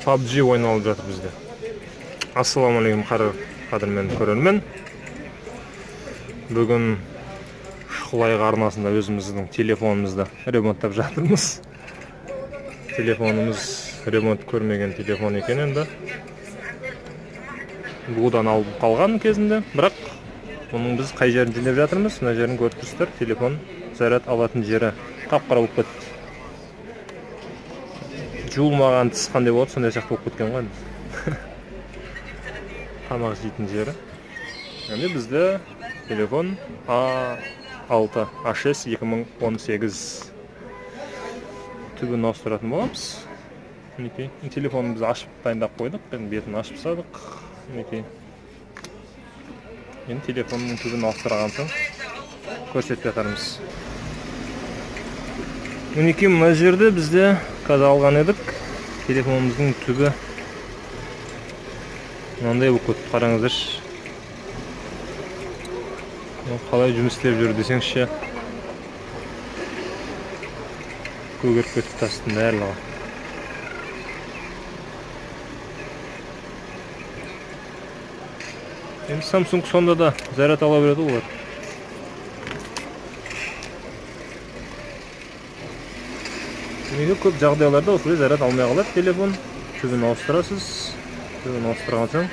PUBG oynalып жатыр bizde. Assalamu alaikum qadırmen көрермен. Бүгін Шұғылайық арнасында өзіміздің телефонымызды ремонттап жатырмыз. Телефонымыз ремонт көрмеген телефон екен енді. Бұдан алып қалған кезінде, бірақ оның біз қай жерін жөндеп жатырмыз? Мына жерін көріп тұрсыздар, телефон заряд алатын жері қап-қара болып кетті. Жуылмаған тіс қандай болады, сондай сияқты болып кеткен ғой. Тамақ жейтін жері. Енді бізде телефон A6 HS 2018 түбін ауыстыратын боламыз. Телефонымызды ашып дайындап қойдық, бетін ашып тастадық. Енді телефонның түбін ауыстырған соң көрсетіп жатармыз. Мінекей мына жерде бізде қазір алған едік. Телефонымыздың түбі мынандай болып кетті, қараңыздаршы. Қалай жұмыс істеп жүр десеңізші. Көгеріп кетіп астында барлығы. Енді Samsung сонда да заряд ала береді олар. Неге көп жағдайларда осылай заряд алмай қалады телефон. Түбін ауыстырасыз. Түбін ауыстырған соң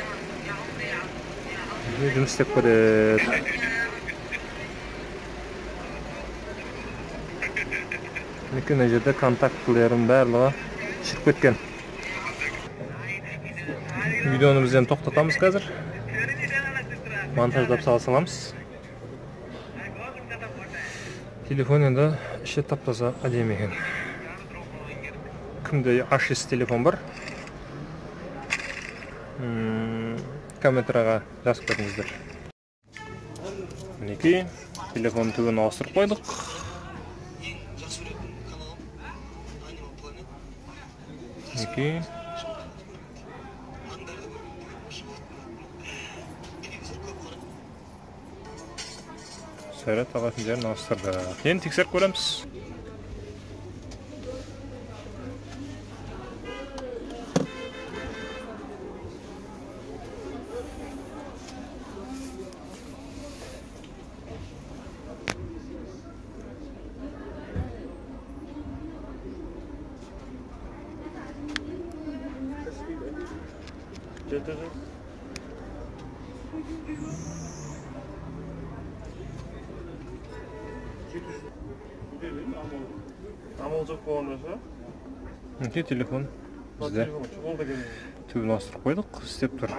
жұмыс істеп кетеді. Мына жерде контактілерім барлығы шығып кеткен. Видеоны бізден тоқтатамыз қазір. Монтаждап саламыз. Телефон енді іші тап-таза әдемі екен. Кімде HS телефон бар? Комментарияға жазып кетіңіздер. Мінекей телефон түбін ауыстырып қойдық. Мінекей заряд алатын жерін ауыстырды. Енді тексеріп көреміз. Амал жоқ болғанда ше? Мінекей телефон бізде түбін ауыстырып қойдық, істеп тұр.